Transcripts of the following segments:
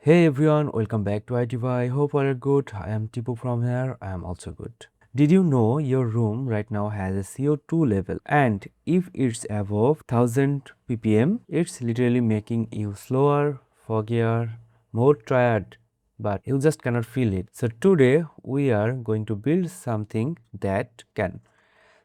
Hey everyone, welcome back to Bhai. Hope all are good. I am Tipu from here. I am also good. Did you know your room right now has a CO2 level, and if it's above 1000 ppm, it's literally making you slower, foggier, more tired, but you just cannot feel it. So today we are going to build something that can.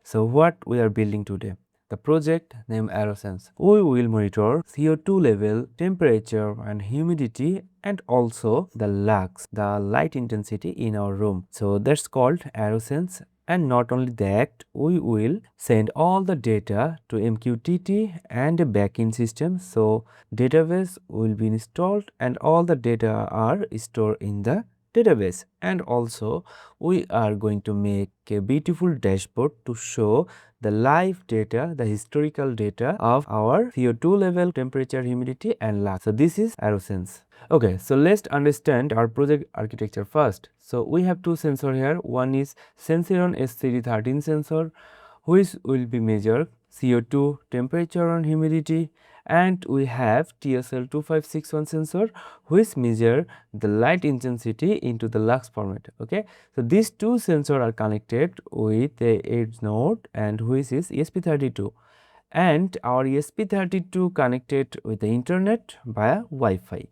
So what we are building today? The project named AeroSense. We will monitor CO2 level, temperature and humidity and also the lux, the light intensity in our room. So that's called AeroSense. And not only that, we will send all the data to MQTT and a backend system. So database will be installed and all the data are stored in the database. And also we are going to make a beautiful dashboard to show the live data, the historical data of our CO2 level, temperature, humidity and lux. So this is AeroSense. Okay, so let's understand our project architecture first. So we have two sensors here. One is Sensirion SCD30 sensor, which will be measure CO2, temperature and humidity, and we have TSL2561 sensor which measure the light intensity into the lux format. Okay, so these two sensors are connected with a edge node and which is ESP32, and our ESP32 connected with the internet via Wi-Fi.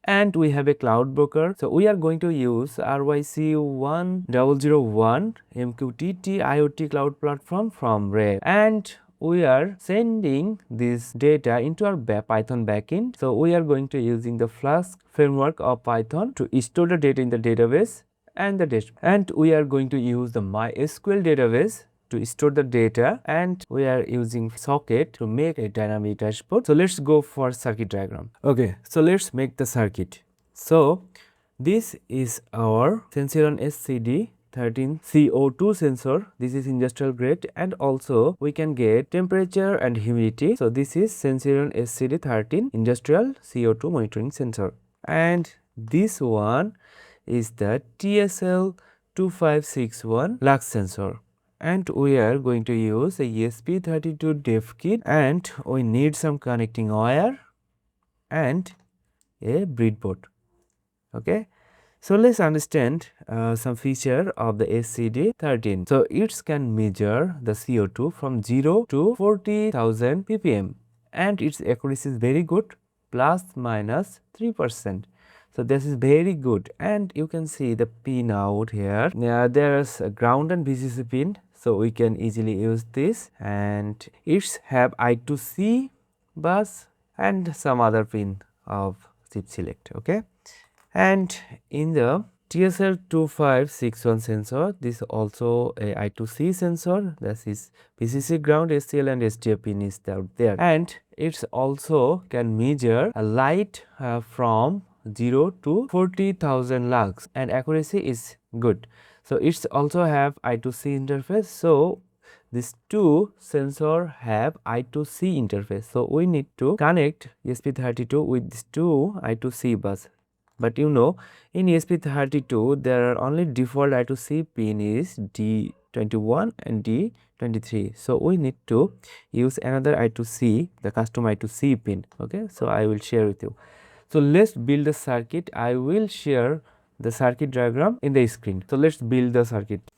And we have a cloud broker. So we are going to use RYC1001 MQTT IoT cloud platform from Red, and we are sending this data into our Python backend. So we are going to using the Flask framework of Python to store the data in the database and the dashboard. And we are going to use the MySQL database to store the data, and we are using socket to make a dynamic dashboard. So let's go for circuit diagram. Okay, so let's make the circuit. So this is our Sensirion SCD30 CO2 sensor. This is industrial grade, and also we can get temperature and humidity. So this is Sensirion SCD30 industrial CO2 monitoring sensor, and this one is the TSL2561 lux sensor. And we are going to use a ESP32 dev kit, and we need some connecting wire and a breadboard. Okay, so let's understand some feature of the SCD30. So it can measure the CO2 from 0 to 40,000 ppm, and its accuracy is very good, plus minus 3%. So this is very good, and you can see the pin out here. There's a ground and VCC pin, so we can easily use this, and it's have I2C bus and some other pin of chip select. Okay, and in the TSL2561 sensor, this also a I2C sensor. That is VCC ground, SCL and SDA pin is there, and it's also can measure a light from 0 to 40,000 lux, and accuracy is good. So it's also have I2C interface. So these two sensor have I2C interface. So we need to connect ESP32 with these two I2C bus. But you know, in ESP32 there are only default I2C pin is D21 and D23. So we need to use another I2C, the custom I2C pin. Okay, so I will share with you. So let's build the circuit. I will share the circuit diagram in the screen. So let's build the circuit.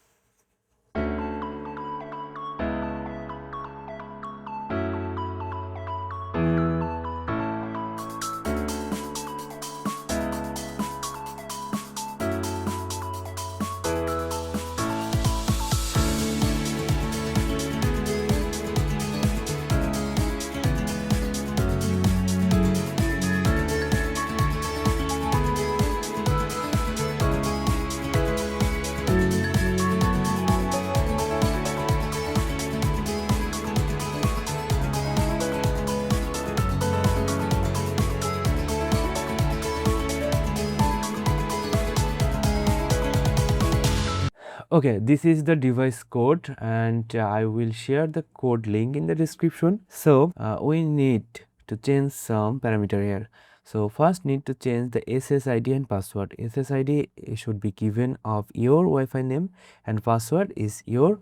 Okay, this is the device code, and I will share the code link in the description. So we need to change some parameter here. So first need to change the SSID and password. SSID should be given of your Wi-Fi name, and password is your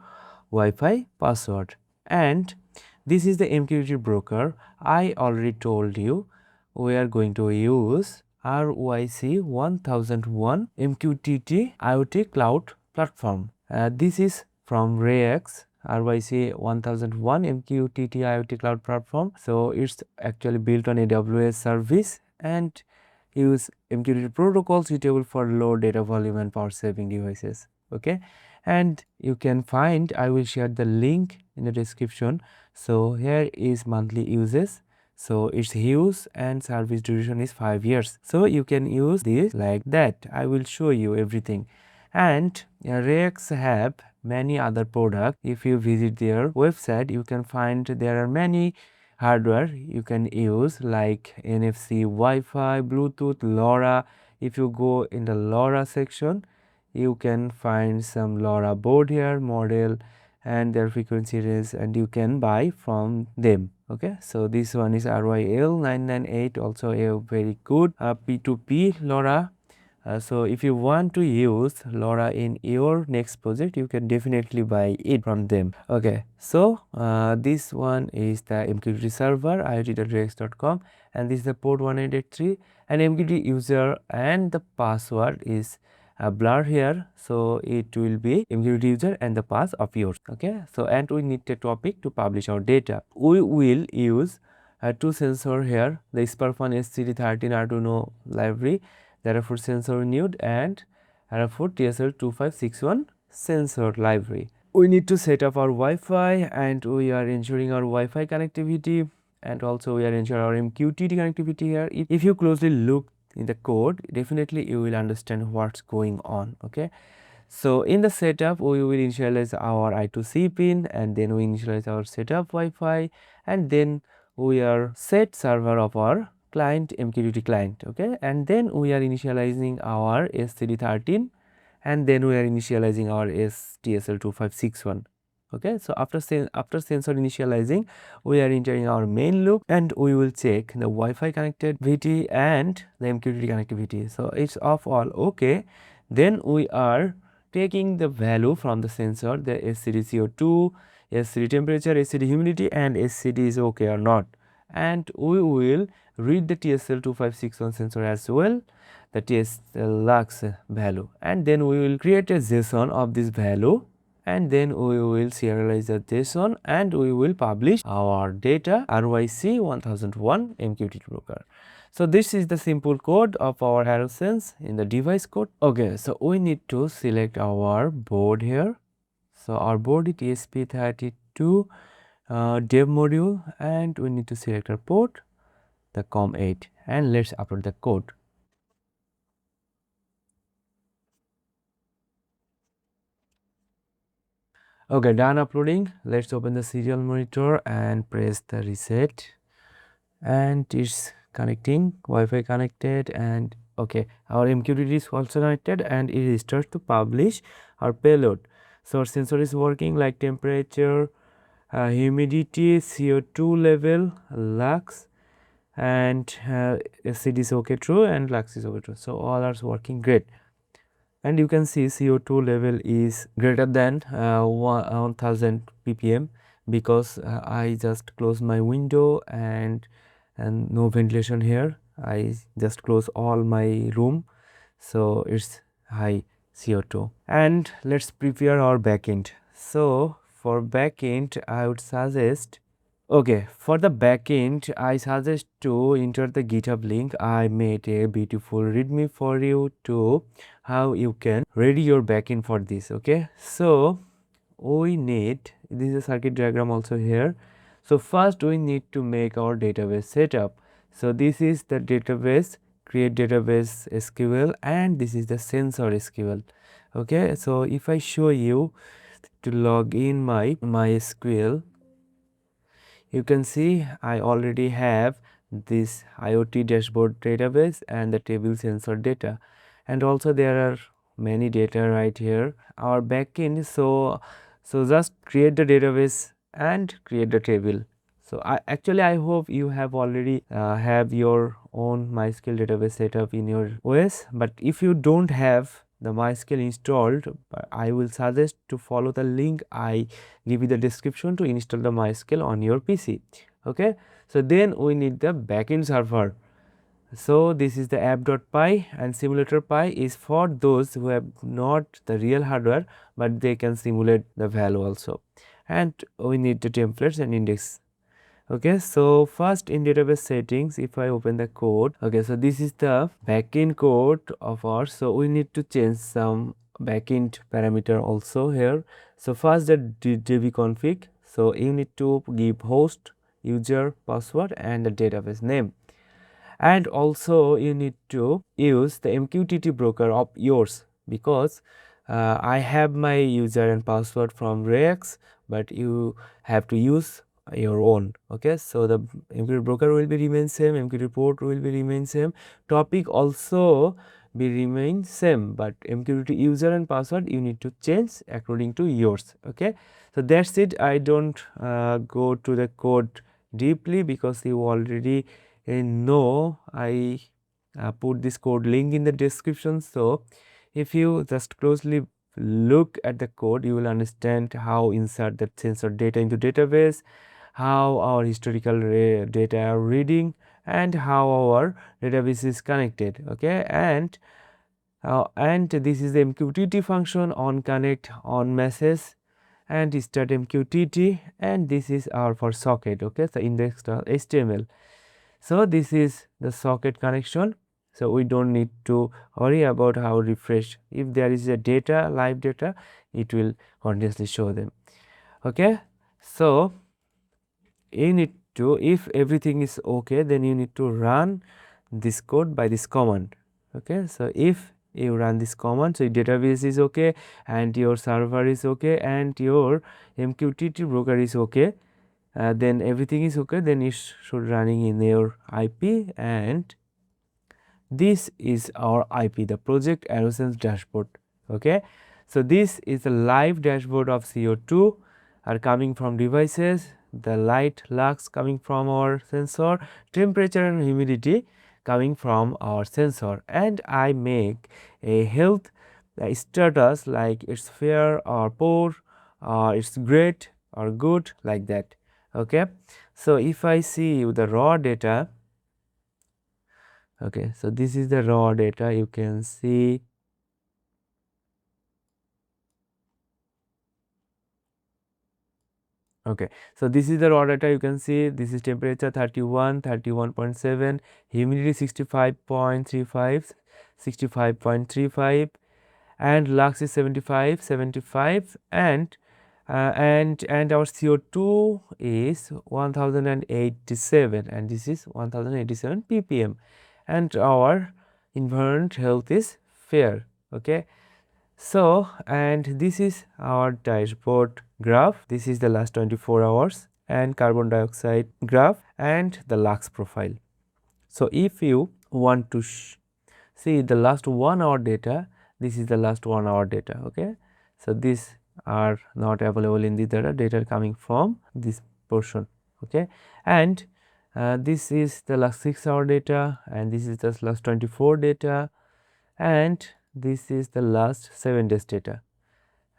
Wi-Fi password. And this is the MQTT broker. I already told you we are going to use RYC1001 MQTT IoT Cloud Platform. This is from RayX RYC1001 MQTT IoT Cloud Platform. So it's actually built on AWS service and use MQTT protocol suitable for low data volume and power saving devices. Okay, and you can find, I will share the link in the description. So here is monthly uses. So its use and service duration is 5 years. So you can use this like that. I will show you everything. And Rex have many other products. If you visit their website, you can find there are many hardware you can use like NFC, Wi-Fi, Bluetooth, LoRa. If you go in the LoRa section, you can find some LoRa board here, model and their frequency range, and you can buy from them. Okay, so this one is RYL998, also a very good P2P LoRa. So if you want to use LoRa in your next project, you can definitely buy it from them. Okay, so this one is the MQTT server iot.rex.com, and this is the port 1883, and MQTT user and the password is blur here, so it will be MQTT user and the pass of yours. Okay, so and we need a topic to publish our data. We will use two sensor here, the SPARC1 SCD30 Arduino library, for sensor node, and for TSL2561 sensor library. We need to set up our Wi-Fi, and we are ensuring our Wi-Fi connectivity, and also we are ensuring our MQTT connectivity here. If you closely look in the code, definitely you will understand what's going on. Okay, so in the setup we will initialize our I2C pin, and then we initialize our setup Wi-Fi, and then we are set server of our client MQTT client. Okay, and then we are initializing our SCD13, and then we are initializing our TSL2561. Okay, so after sensor initializing, we are entering our main loop, and we will check the Wi-Fi connectivity and the MQTT connectivity. So it's of all okay. Then we are taking the value from the sensor, the SCD CO2, SCD temperature, SCD humidity, and SCD is okay or not. And we will read the TSL2561 sensor as well, the TSL lux value, and then we will create a JSON of this value, and then we will serialize the JSON, and we will publish our data RYC1001 MQTT broker. So this is the simple code of our AeroSense in the device code. Okay, so we need to select our board here. So our board is ESP32 dev module, and we need to select our port, the COM8, and let's upload the code. Okay, done uploading. Let's open the serial monitor and press the reset, and it's connecting, Wi-Fi connected, and okay, our MQTT is also connected, and it starts to publish our payload. So our sensor is working like temperature, humidity, CO2 level, lux, and SCD is okay true, and lux is okay true. So all are working great. And you can see CO2 level is greater than 1000 ppm, because I just close my window, and no ventilation here. I just close all my room, so it's high CO2. And let's prepare our backend. So for backend, I would suggest, okay, for the backend, I suggest to enter the GitHub link. I made a beautiful readme for you to how you can ready your backend for this. Okay, so we need, this is a circuit diagram also here. So first we need to make our database setup. So this is the database, create database SQL, and this is the sensor SQL. Okay, so if I show you to log in my MySQL, you can see I already have this IoT dashboard database and the table sensor data, and also there are many data right here, our backend. So just create the database and create the table. So I hope you have already have your own MySQL database setup in your OS, but if you don't have the MySQL installed, I will suggest to follow the link I give you the description to install the MySQL on your PC. Okay, so then we need the backend server. So this is the app.py, and simulator.py is for those who have not the real hardware but they can simulate the value also. And we need the templates and index. Okay, so first in database settings, if I open the code, okay, so this is the backend code of ours. So we need to change some backend parameter also here. So first the dbconfig. So you need to give host, user, password, and the database name. And also you need to use the MQTT broker of yours, because I have my user and password from Rex, but you have to use your own. Okay, so the MQTT broker will be remain same, MQTT port will be remain same, topic also be remain same, but MQTT user and password you need to change according to yours. Okay, so that's it. I don't go to the code deeply because you already know. I put this code link in the description, so if you just closely look at the code, you will understand how insert that sensor data into database, how our historical data are reading, and how our database is connected. Okay, and this is the MQTT function on connect, on message, and start MQTT, and this is our for socket. Okay, so index.html. So this is the socket connection. So we don't need to worry about how refresh. If there is a data, live data, it will continuously show them. Okay, so you need to, if everything is okay, then you need to run this code by this command. Okay, so if you run this command, so your database is okay, and your server is okay, and your MQTT broker is okay, then everything is okay, then it should running in your IP, and this is our IP, the project AeroSense dashboard. Okay, so this is a live dashboard of CO2 are coming from devices, the light lux coming from our sensor, temperature and humidity coming from our sensor, and I make a health status like it's fair or poor, or it's great or good, like that. Okay, so if I see the raw data, okay, so this is the raw data, you can see. Okay, so this is the raw data, you can see this is temperature 31, 31.7, humidity 65.35, 65.35, and lux is 75, 75, and our CO2 is 1087, and this is 1087 ppm, and our environment health is fair. Okay, so and this is our dashboard graph. This is the last 24 hours and carbon dioxide graph and the lux profile. So if you want to see the last 1 hour data, this is the last 1 hour data. Okay, so these are not available in the data coming from this portion. Okay, and this is the last 6 hour data, and this is the last 24 data, and this is the last 7 days data,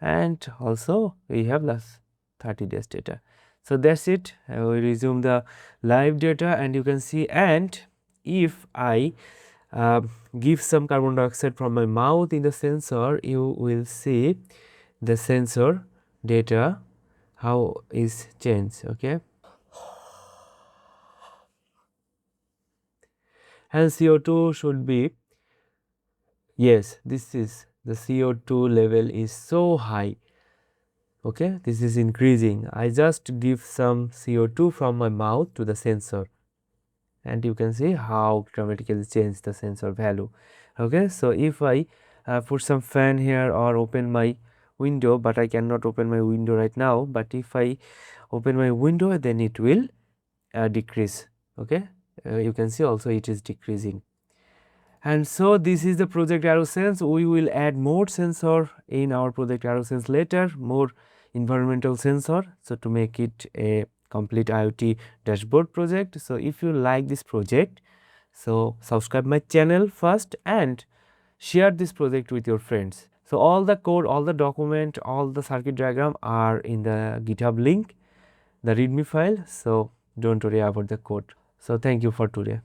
and also we have last 30 days data. So that's it. We resume the live data, and you can see, and if I give some carbon dioxide from my mouth in the sensor, you will see the sensor data how is changed. Okay, and CO2 should be, yes, this is the CO2 level is so high. Okay, this is increasing. I just give some CO2 from my mouth to the sensor, and you can see how dramatically change the sensor value. Okay, so if I put some fan here or open my window, but I cannot open my window right now, but if I open my window, then it will decrease. Okay, you can see also it is decreasing. And so this is the project AeroSense. We will add more sensor in our project AeroSense later, more environmental sensor, so to make it a complete IoT dashboard project. So if you like this project, so subscribe my channel first and share this project with your friends. So all the code, all the document, all the circuit diagram are in the GitHub link, the readme file. So don't worry about the code. So thank you for today.